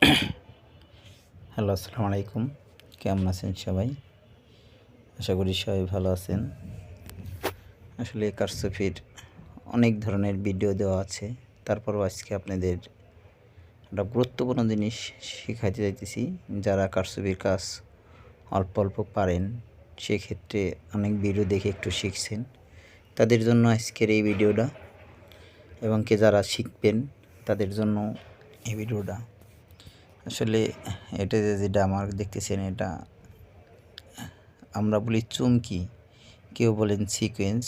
Hello, আসসালামু আলাইকুম। কেমন আছেন সবাই? আশা করি সবাই ভালো আছেন। আসলে কারচুপির অনেক ধরনের ভিডিও দেওয়া আছে। তারপরও আজকে আপনাদের একটা গুরুত্বপূর্ণ জিনিস শিখাইতে যাইতেছি। যারা কারচুপির কাজ অল্প অল্প পারেন, সেক্ষেত্রে অনেক ভিডিও দেখে একটু শিখছেন, তাদের জন্য আজকের এই ভিডিওটা। এবং যারা শিখবেন তাদের জন্য এই ভিডিওটা। আসলে এটা যেটা আমার দেখতেছেন, এটা আমরা বলি চুমকি, কেউ বলেন সিকোয়েন্স।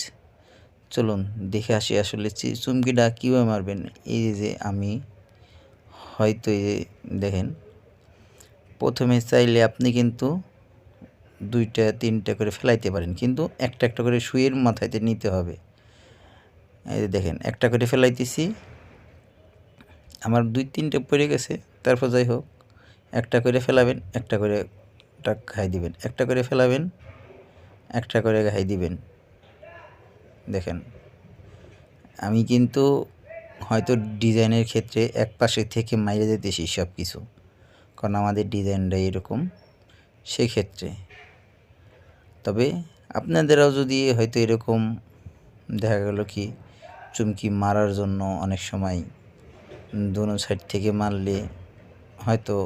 চলুন দেখে আসি আসলে চুমকিটা কীভাবে মারবেন। এই যে আমি হয়তো এই যে দেখেন, প্রথমে চাইলে আপনি কিন্তু 2-3টা করে ফেলাইতে পারেন, কিন্তু একটা একটা করে সুইয়ের মাথায়তে নিতে হবে। এই যে দেখেন, একটা করে ফেলাইতেছি, আমার 2-3টে পড়ে গেছে। তারপর যাই হোক, একটা করে ফেলাবেন, একটা করে ঘাই দিবেন, একটা করে ফেলাবেন, একটা করে ঘাই দিবেন। দেখেন, আমি কিন্তু হয়তো ডিজাইনের ক্ষেত্রে এক পাশে থেকে মাইরে যেতেছি সব কিছু, কারণ আমাদের ডিজাইনটা এরকম। সেক্ষেত্রে তবে আপনাদেরও যদি হয়তো এরকম দেখা গেল কি, চুমকি মারার জন্য অনেক সময় দোনো সাইড থেকে মারলে হয়তো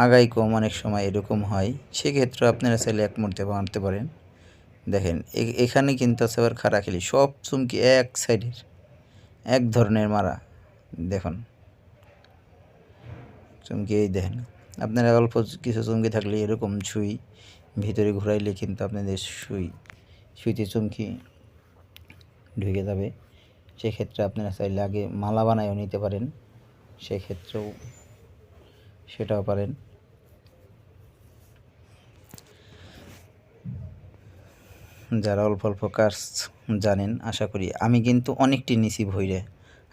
আগাই কম, অনেক সময় এরকম হয়। সেক্ষেত্রে আপনারা চাইলে এক মুহূর্তে মারতে পারেন। দেখেন, এখানে কিন্তু আছে আবার খাড়াখালি, সব চুমকি এক সাইডের এক ধরনের মারা। দেখুন চুমকি, এই দেখেন, আপনারা অল্প কিছু চুমকি থাকলে এরকম সুই ভিতরে ঘুরাইলে কিন্তু আপনাদের সুইতে চুমকি ঢুকে যাবে। সেক্ষেত্রে আপনারা চাইলে আগে মালা বানায়ও নিতে পারেন, সেক্ষেত্রেও সেটাও পারেন। যারা অল্প অল্প কাজ জানেন, আশা করি আমি কিন্তু অনেকটি নিছি ভইরে।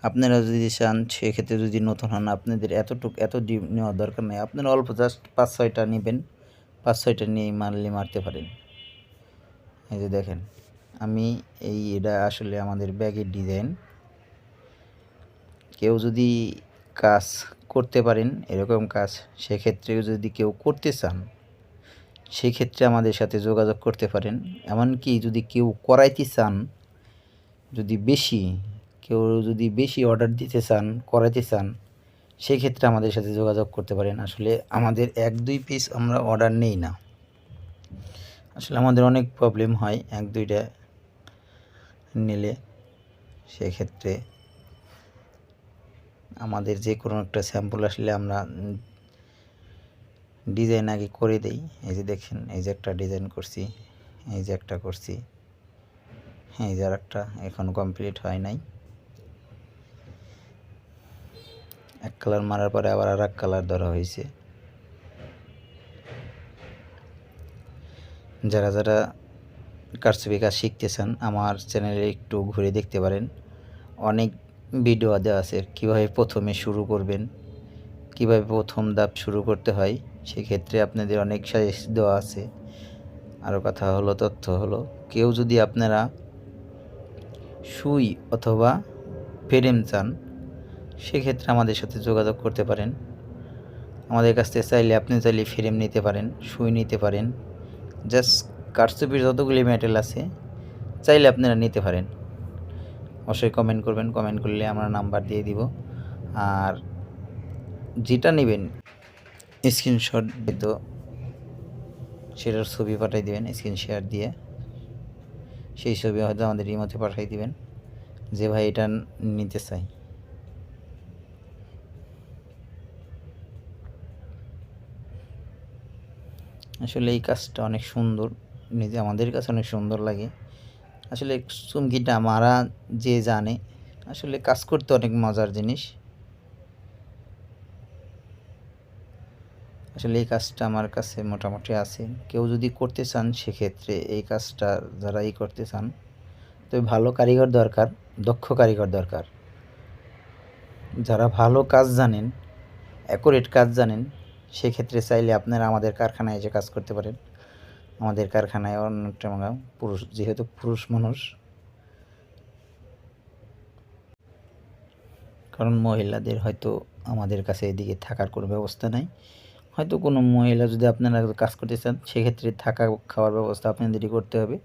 আপনারা যদি চান, সেক্ষেত্রে যদি নতুন হন, আপনাদের এত ডিপ নেওয়ার দরকার নেই। আপনারা অল্প জাস্ট 5-6টা নেবেন, 5-6টা নিয়ে মারতে পারেন। এই যে দেখেন, আমি এটা আসলে আমাদের ব্যাগের ডিজাইন। কেউ যদি কাজ করতে পারেন এরকম কাজ, সেক্ষেত্রে যদি কেউ করতে চান, সেক্ষেত্রে আমাদের সাথে যোগাযোগ করতে পারেন। এমনকি যদি কেউ করাইতে চান, কেউ যদি বেশি অর্ডার দিতে চান, করাইতে চান, সেক্ষেত্রে আমাদের সাথে যোগাযোগ করতে পারেন। আসলে আমাদের 1-2 পিস আমরা অর্ডার নেই না। আসলে আমাদের অনেক প্রবলেম হয় 1-2টা নিলে। সেক্ষেত্রে আমাদের যে কোনো একটা স্যাম্পল আসলে আমরা ডিজাইন আগে করে দেই। এই যে দেখেন, এই যে একটা ডিজাইন করছি, এই যে একটা করছি, এই যে আরেকটা এখনও কমপ্লিট হয় নাই। এক কালার মারার পরে আবার আর এক কালার ধরা হয়েছে। যারা যারা কারচুপি কাজ শিখতে চান, আমার চ্যানেলে একটু ঘুরে দেখতে পারেন। অনেক ভিডিও দেওয়া আছে কীভাবে প্রথমে শুরু করবেন, কীভাবে প্রথম ধাপ শুরু করতে হয়। সেক্ষেত্রে আপনাদের অনেক সাজেস্ট দেওয়া আছে। আরও কথা হলো, তথ্য হলো, কেউ যদি আপনারা সুই অথবা ফ্রেম চান, সেক্ষেত্রে আমাদের সাথে যোগাযোগ করতে পারেন। আমাদের কাছ থেকে আপনি চাইলে ফ্রেম নিতে পারেন, সুই নিতে পারেন। জাস্ট কারচুপির যতগুলি মেটেরিয়াল আছে চাইলে আপনারা নিতে পারেন। অবশ্যই কমেন্ট করবেন, কমেন্ট করলে আমরা নাম্বার দিয়ে দিব। আর যেটা নেবেন স্ক্রিনশট তো সেটার ছবি পাঠিয়ে দিবেন, স্ক্রিন শেয়ার দিয়ে সেই ছবি হয়তো আমাদের ইমোতে পাঠিয়ে দিবেন যে ভাই এটা নিতে চাই। আসলে এই কাজটা অনেক সুন্দর, আমাদের কাছে অনেক সুন্দর লাগে। আসলে চুমকিটা মারা যে জানে, আসলে কাজ করতে অনেক মজার জিনিস। আসলে এই কাজটা আমার কাছে মোটামুটি আছে। কেউ যদি করতে চান, সেক্ষেত্রে এই কাজটা যারা করতে চান, তবে ভালো কারিগর দরকার, দক্ষ কারিগর দরকার। যারা ভালো কাজ জানেন, অ্যাকুরেট কাজ জানেন, সেক্ষেত্রে চাইলে আপনারা আমাদের কারখানায় এসে কাজ করতে পারেন। আমাদের কারখানায় অনেকটা পুরুষ, যেহেতু পুরুষ মানুষ, কারণ মহিলাদের হয়তো আমাদের কাছে এদিকে থাকার কোনো ব্যবস্থা নাই। হয়তো কোনো মহিলা যদি আপনারা কাজ করতে চান সেক্ষেত্রে থাকা খাওয়ার ব্যবস্থা আপনাদেরই করতে হবে।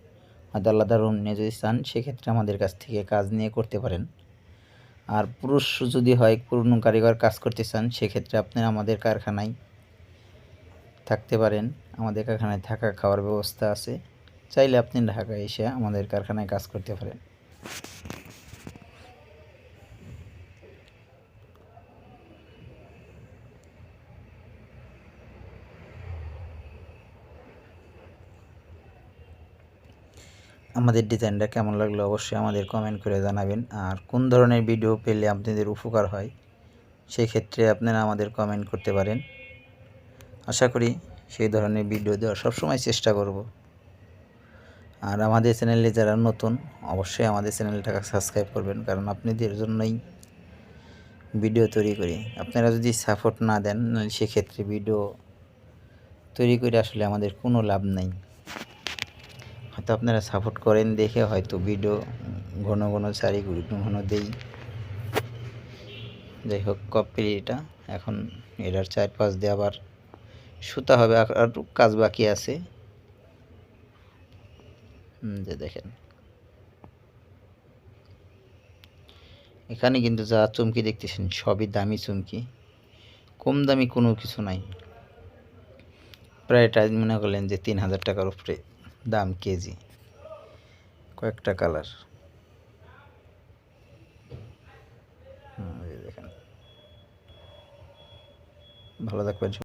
হয়তো আলাদা রুম নিয়ে যদি চান সেক্ষেত্রে আমাদের কাছ থেকে কাজ নিয়ে করতে পারেন। আর পুরুষ যদি হয় কোনো কারিগর কাজ করতে চান সেক্ষেত্রে আপনারা আমাদের কারখানায় থাকতে পারেন। আমাদের কারখানায় থাকা খাওয়ার ব্যবস্থা আছে, চাইলে আপনি ঢাকায় এসে আমাদের কারখানায় কাজ করতে পারেন। আমাদের ডিজাইনটা কেমন লাগলো অবশ্যই আমাদের কমেন্ট করে জানাবেন। আর কোন ধরনের ভিডিও পেলে আপনাদের উপকার হয় সেই ক্ষেত্রে আপনারা আমাদের কমেন্ট করতে পারেন। আশা করি সেই ধরনের ভিডিও দেওয়ার সবসময় চেষ্টা করব। আর আমাদের চ্যানেলে যারা নতুন অবশ্যই আমাদের চ্যানেলটাকে সাবস্ক্রাইব করবেন, কারণ আপনাদের জন্যই ভিডিও তৈরি করি। আপনারা যদি সাপোর্ট না দেন সেক্ষেত্রে ভিডিও তৈরি করে আসলে আমাদের কোনো লাভ নাই। হয়তো আপনারা সাপোর্ট করেন দেখে হয়তো ভিডিও ঘন ঘন ছাড়ি, ঘন ঘন দেই। যাই হোক, কপিটা এখন এটার 4-5 দিয়ে আবার সুতা হবে, আর কাজ বাকি আছে। যে দেখেন এখানে কিন্তু যা চুমকি দেখতেছেন সবই দামি চুমকি, কম দামি কোনো কিছু নাই। প্রায় টাইম মনে করলেন যে 3000 টাকার উপরে দাম কেজি, কয়েকটা কালার। দেখেন, ভালো থাকবেন।